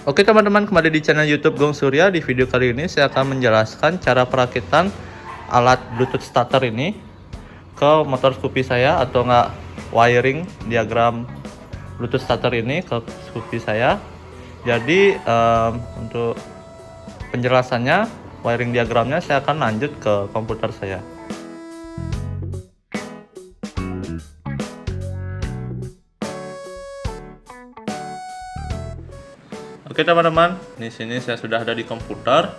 Oke teman-teman, kembali di channel YouTube Gong Surya. Di video kali ini saya akan menjelaskan cara perakitan alat Bluetooth starter ini ke motor Scoopy saya, atau enggak wiring diagram Bluetooth starter ini ke Scoopy saya. Jadi untuk penjelasannya, wiring diagramnya saya akan lanjut ke komputer saya. Oke teman-teman, di sini saya sudah ada di komputer.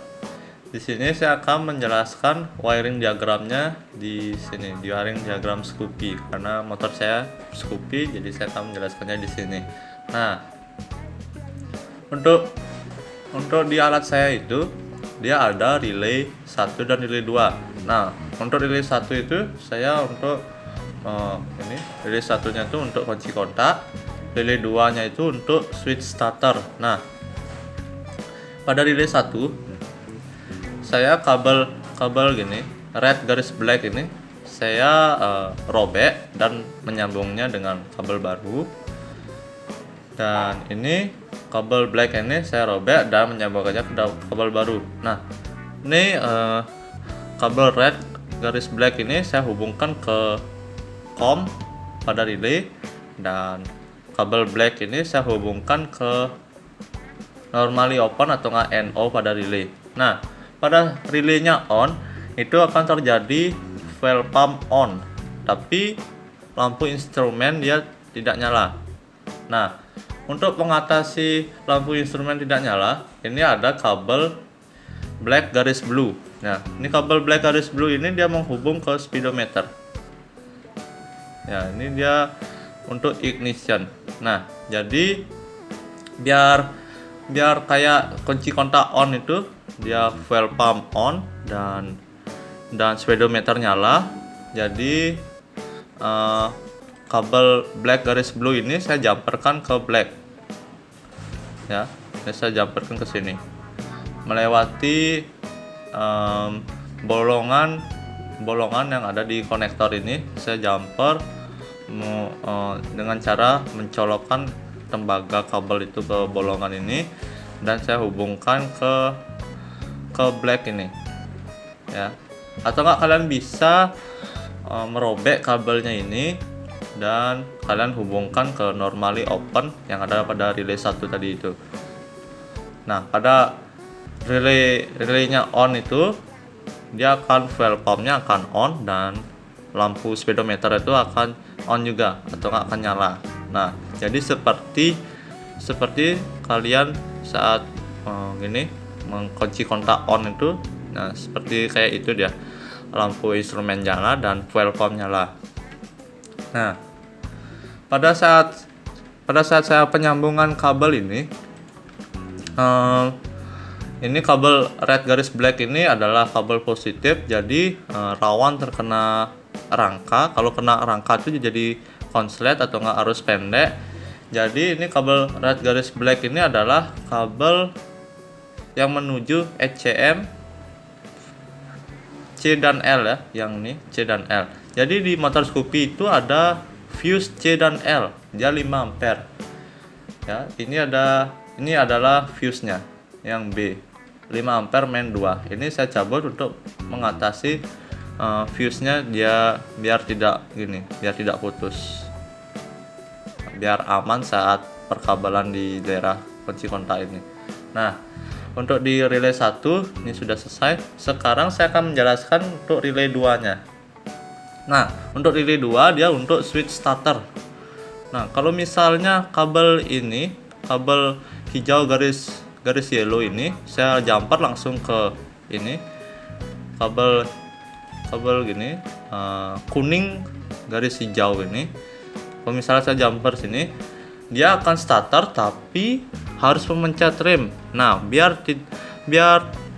Di sini saya akan menjelaskan wiring diagramnya di sini, di wiring diagram Scoopy. Karena motor saya Scoopy, jadi saya akan menjelaskannya di sini. Nah, untuk di alat saya itu dia ada relay 1 dan relay 2. Nah, untuk relay 1 itu saya untuk ini relay satunya itu untuk kunci kontak, relay 2 nya itu untuk switch starter. Nah, pada relay 1 saya kabel gini red garis black ini saya robek dan menyambungnya dengan kabel baru, dan ini kabel black ini saya robek dan menyambungkannya ke kabel baru. Nah, ini kabel red garis black ini saya hubungkan ke COM pada relay, dan kabel black ini saya hubungkan ke normally open atau nggak NO pada relay. Nah, pada relaynya on itu akan terjadi fuel pump on, tapi lampu instrumen dia tidak nyala. Nah, untuk mengatasi lampu instrumen tidak nyala, ini ada kabel black garis blue. Nah, ini kabel black garis blue ini dia menghubung ke speedometer. Ya, ini dia untuk ignition. Nah, jadi biar kayak kunci kontak on itu dia fuel pump on dan speedometer nyala. Jadi kabel black garis blue ini saya jumperkan ke black, ya, ini saya jumperkan ke sini melewati bolongan yang ada di konektor ini. Saya jumper dengan cara mencolokkan tembaga kabel itu ke bolongan ini, dan saya hubungkan ke black ini, ya. Atau enggak, kalian bisa merobek kabelnya ini dan kalian hubungkan ke normally open yang ada pada relay 1 tadi itu. Nah, pada relaynya on itu dia akan fuel pumpnya akan on, dan lampu speedometer itu akan on juga atau nggak akan nyala. Nah, jadi seperti kalian saat gini mengunci kontak on itu, nah seperti kayak itu dia, lampu instrumen nyala dan fuel pump nyala. Nah, pada saat saya penyambungan kabel ini kabel red garis black ini adalah kabel positif, jadi rawan terkena rangka. Kalau kena rangka itu jadi konslet atau nggak arus pendek. Jadi ini kabel red garis black ini adalah kabel yang menuju ECM C dan L, ya, yang ini C dan L. Jadi di motor Scoopy itu ada fuse C dan L, dia 5 ampere. Ya, ini adalah fuse-nya yang B, 5 ampere main 2. Ini saya cabut untuk mengatasi fuse-nya dia biar tidak putus, biar aman saat perkabelan di daerah kunci kontak ini. Nah, untuk di relay 1 ini sudah selesai. Sekarang saya akan menjelaskan untuk relay 2 nya. Nah, untuk relay 2 dia untuk switch starter. Nah, kalau misalnya kabel ini, kabel hijau garis yellow ini saya jumper langsung ke ini, kabel gini kuning garis hijau ini. Kalau misalnya saya jumper sini, dia akan starter tapi harus memencet rem. Nah, biar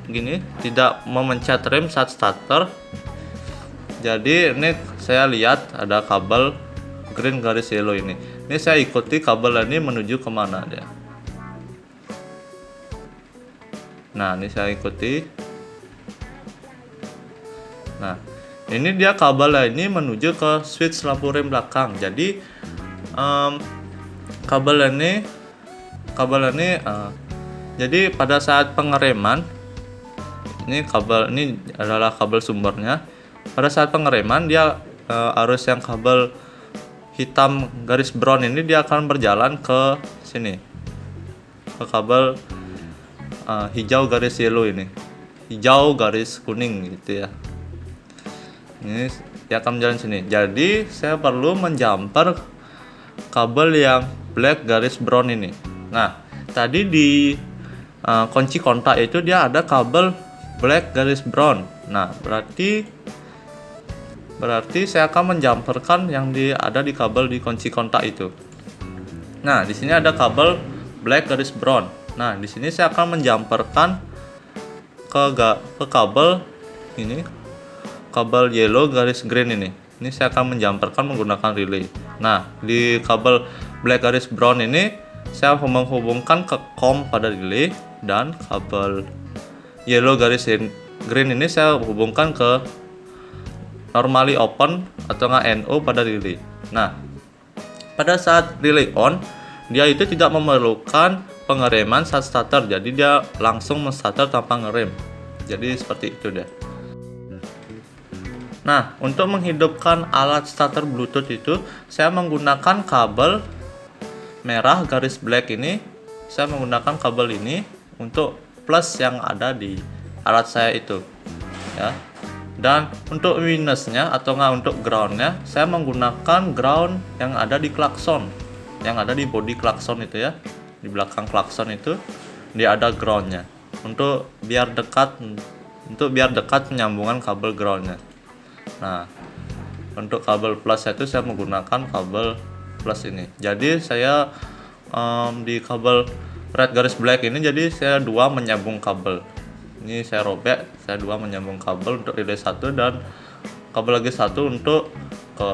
gini tidak memencet rem saat starter. Jadi ini saya lihat ada kabel green garis yellow ini. Ini saya ikuti kabel ini menuju kemana dia. Nah, ini saya ikuti. Nah, ini dia kabel ini menuju ke switch lampu rem belakang. Jadi kabel ini Jadi pada saat pengereman, ini adalah kabel sumbernya. Pada saat pengereman dia arus yang kabel hitam garis brown ini dia akan berjalan ke sini, ke kabel hijau garis yellow ini, hijau garis kuning gitu ya. Ini dia akan berjalan sini. Jadi saya perlu menjumper kabel yang black garis brown ini. Nah, tadi di kunci kontak itu dia ada kabel black garis brown. Nah, berarti saya akan menjumperkan yang ada di kabel di kunci kontak itu. Nah, di sini ada kabel black garis brown. Nah, di sini saya akan menjumperkan ke kabel ini, kabel yellow garis green ini. Ini saya akan menjumperkan menggunakan relay. Nah, di kabel black garis brown ini saya menghubungkan ke COM pada relay, dan kabel yellow garis green ini saya hubungkan ke normally open atau NO pada relay. Nah, pada saat relay on, dia itu tidak memerlukan pengereman saat starter, jadi dia langsung men-starter tanpa ngerem. Jadi seperti itu deh. Nah, untuk menghidupkan alat starter Bluetooth itu, saya menggunakan kabel merah garis black ini. Saya menggunakan kabel ini untuk plus yang ada di alat saya itu, ya. Dan untuk minusnya atau untuk groundnya, saya menggunakan ground yang ada di klakson, yang ada di body klakson itu ya, di belakang klakson itu dia ada groundnya, untuk biar dekat penyambungan kabel groundnya. Nah, untuk kabel plus itu saya menggunakan kabel plus ini. Jadi saya di kabel red garis black ini, jadi saya dua menyambung kabel. Ini saya robek, saya dua menyambung kabel untuk relay 1 dan kabel lagi 1 untuk ke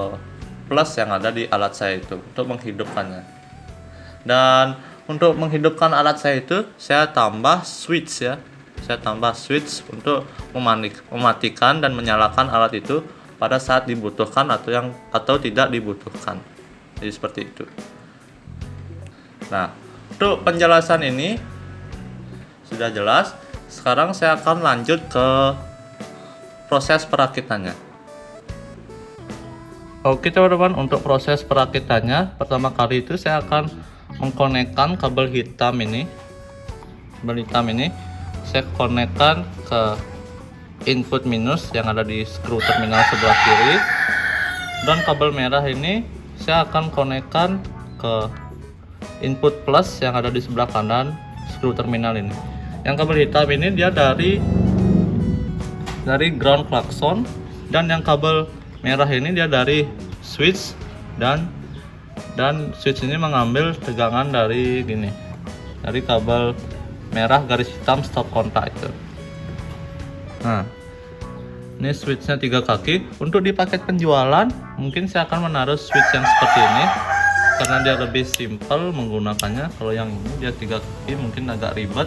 plus yang ada di alat saya itu untuk menghidupkannya. Dan untuk menghidupkan alat saya itu saya tambah switch ya. Saya tambah switch untuk mematikan dan menyalakan alat itu pada saat dibutuhkan atau tidak dibutuhkan. Jadi seperti itu. Nah, untuk penjelasan ini sudah jelas. Sekarang saya akan lanjut ke proses perakitannya. Oke teman-teman, untuk proses perakitannya, pertama kali itu saya akan mengkonekkan kabel hitam ini. Kabel hitam ini saya konekkan ke input minus yang ada di skru terminal sebelah kiri, dan kabel merah ini saya akan konekkan ke input plus yang ada di sebelah kanan skru terminal ini. Yang kabel hitam ini dia dari ground klakson, dan yang kabel merah ini dia dari switch, dan switch ini mengambil tegangan dari kabel merah garis hitam stop kontak itu. Nah, ini switchnya 3 kaki. Untuk di paket penjualan mungkin saya akan menaruh switch yang seperti ini karena dia lebih simpel menggunakannya. Kalau yang ini dia 3 kaki mungkin agak ribet.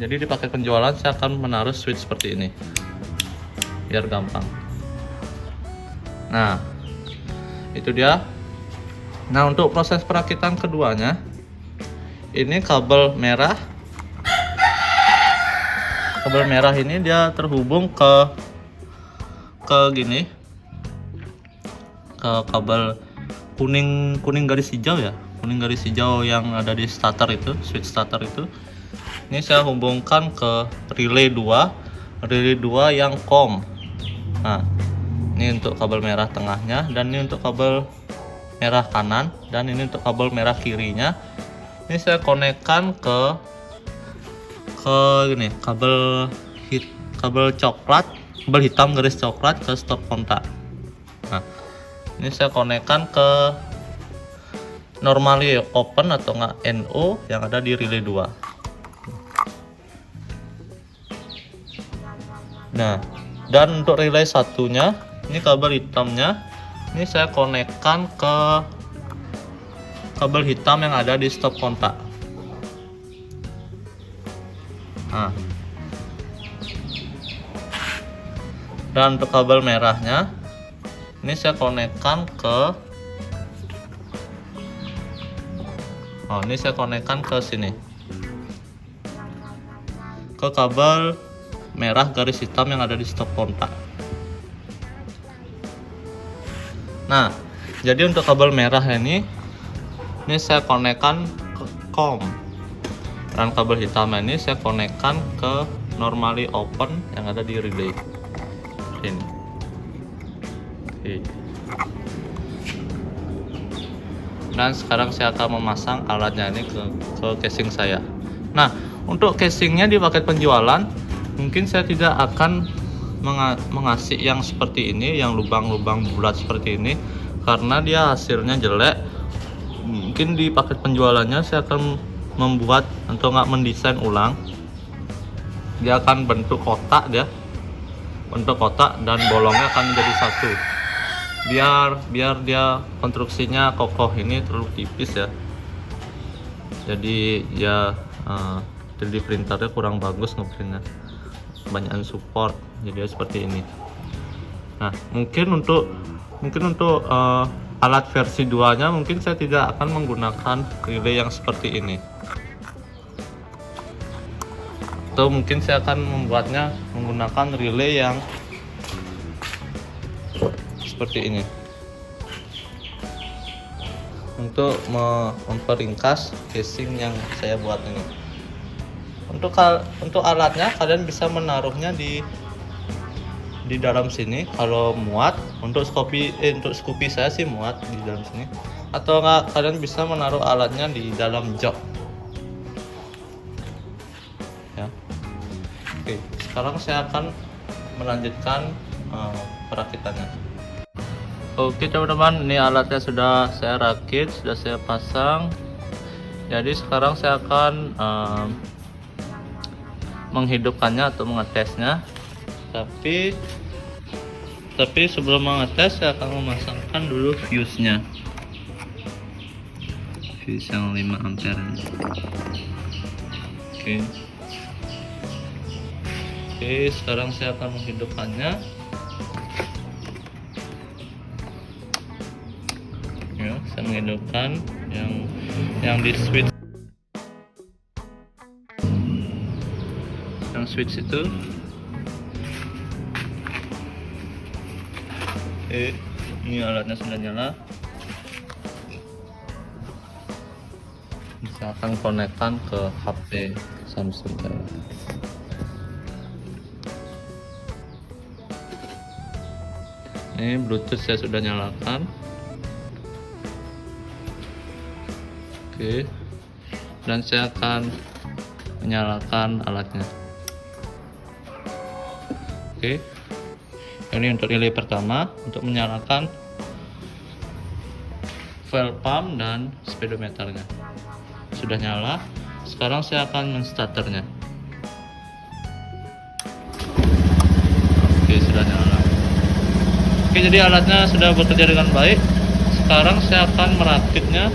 Jadi di paket penjualan saya akan menaruh switch seperti ini biar gampang. Nah, itu dia. Nah, untuk proses perakitan keduanya, ini kabel merah ini dia terhubung ke kabel kuning garis hijau ya, kuning garis hijau yang ada di starter itu, switch starter itu. Ini saya hubungkan ke relay 2 yang COM. Nah, ini untuk kabel merah tengahnya, dan ini untuk kabel merah kanan, dan ini untuk kabel merah kirinya. Ini saya konekkan ke kabel coklat, kabel hitam garis coklat ke stop kontak. Nah, ini saya konekkan ke normally open atau NO yang ada di relay 2. Nah, dan untuk relay satunya, ini kabel hitamnya, ini saya konekkan ke kabel hitam yang ada di stop kontak. Nah, dan untuk kabel merahnya, ini saya konekkan ke ini saya konekkan ke sini. ke kabel merah garis hitam yang ada di stop kontak. Nah, jadi untuk kabel merah ini saya konekkan ke COM, dan kabel hitam ini saya konekkan ke normally open yang ada di relay ini. Oke. Dan sekarang saya akan memasang alatnya ini ke casing saya. Nah, untuk casingnya di paket penjualan mungkin saya tidak akan mengasih yang seperti ini, yang lubang-lubang bulat seperti ini, karena dia hasilnya jelek. Mungkin di paket penjualannya saya akan membuat atau nggak mendesain ulang. Dia akan bentuk kotak, dan bolongnya akan menjadi satu. Biar dia konstruksinya kokoh, ini terlalu tipis ya. Jadi ya 3D printernya kurang bagus ngeprintnya, kebanyakan support, jadi seperti ini. Nah, mungkin untuk alat versi 2 nya mungkin saya tidak akan menggunakan relay yang seperti ini, atau mungkin saya akan membuatnya menggunakan relay yang seperti ini untuk memperingkas casing yang saya buat ini. Untuk alatnya kalian bisa menaruhnya di dalam sini kalau muat. Untuk Scoopy saya sih muat di dalam sini, atau enggak kalian bisa menaruh alatnya di dalam jok ya. Oke, sekarang saya akan melanjutkan perakitannya. Oke teman-teman, ini alatnya sudah saya rakit, sudah saya pasang. Jadi sekarang saya akan menghidupkannya atau mengetesnya. Tapi sebelum mengetes saya akan memasangkan dulu fuse-nya. Fuse yang 5 ampere ini. Oke, sekarang saya akan menghidupkannya. Ya, saya menghidupkan yang di switch. Yang switch itu. Ini alatnya sudah nyala. Saya akan konekkan ke HP Samsung saya. Ini Bluetooth saya sudah nyalakan. Oke, dan saya akan menyalakan alatnya. Oke. Ini untuk relay pertama, untuk menyalakan valve pump dan speedometernya sudah nyala. Sekarang saya akan menstarternya. Oke, sudah nyala. Oke, jadi alatnya sudah bekerja dengan baik. Sekarang saya akan merakitnya,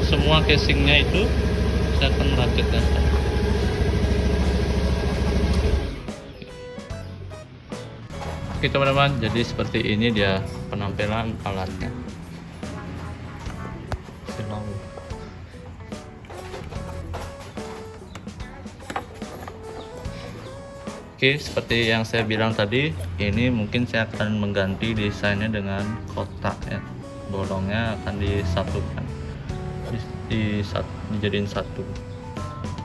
semua casingnya itu saya akan merakitnya. Oke teman-teman, jadi seperti ini dia penampilan alatnya. Oke, seperti yang saya bilang tadi, ini mungkin saya akan mengganti desainnya dengan kotak ya. Bolongnya akan disatukan, dijadiin satu.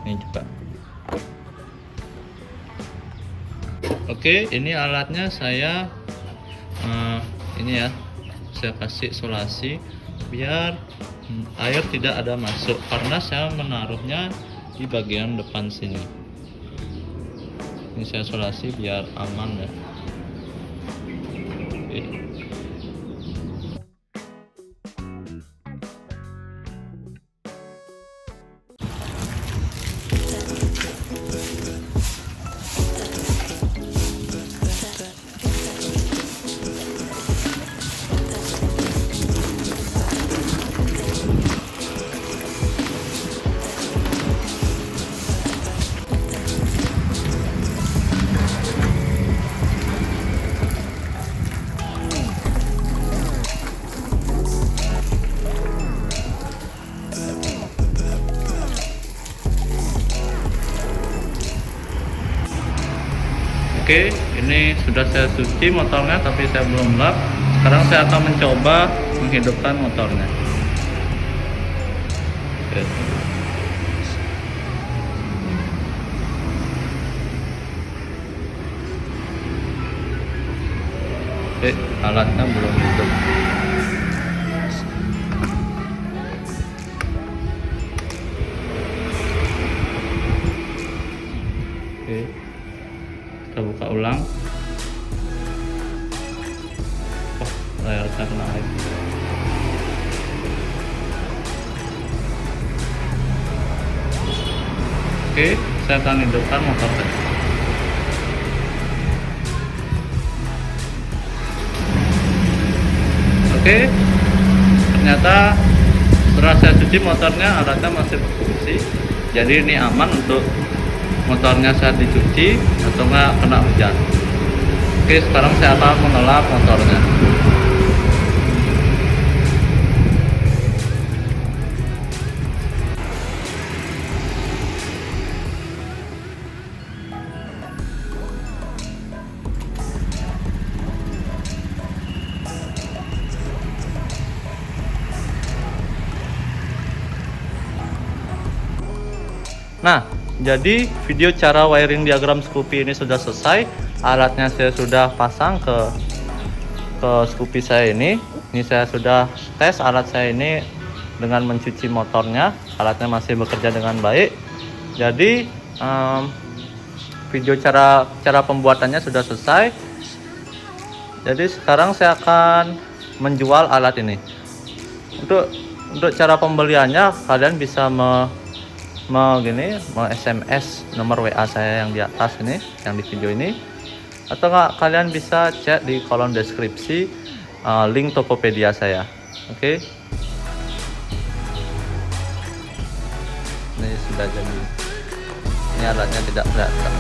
Ini juga. Oke, ini alatnya saya ini ya, saya kasih isolasi biar air tidak ada masuk, karena saya menaruhnya di bagian depan sini. Ini saya isolasi biar aman ya. Oke. Oke, ini sudah saya cuci motornya tapi saya belum lap. Sekarang saya akan mencoba menghidupkan motornya. Oke. Oke, alatnya belum hidup. Oke, kita buka ulang. Oh, layarnya kena air. Oke, saya akan hidupkan motor saya. Oke, ternyata setelah saya cuci motornya, alatnya masih berfungsi. Jadi ini aman untuk motornya saat dicuci atau nggak kena hujan. Oke, sekarang saya akan mengelap motornya. Nah, jadi video cara wiring diagram Scoopy ini sudah selesai. Alatnya saya sudah pasang ke Scoopy saya ini. Ini saya sudah tes alat saya ini dengan mencuci motornya. Alatnya masih bekerja dengan baik. Jadi video cara pembuatannya sudah selesai. Jadi sekarang saya akan menjual alat ini. Untuk cara pembeliannya, kalian bisa SMS nomor WA saya yang di atas ini, yang di video ini, atau nggak kalian bisa chat di kolom deskripsi link Tokopedia saya. Oke. Ini sudah jadi. Ini alatnya tidak kelihatan.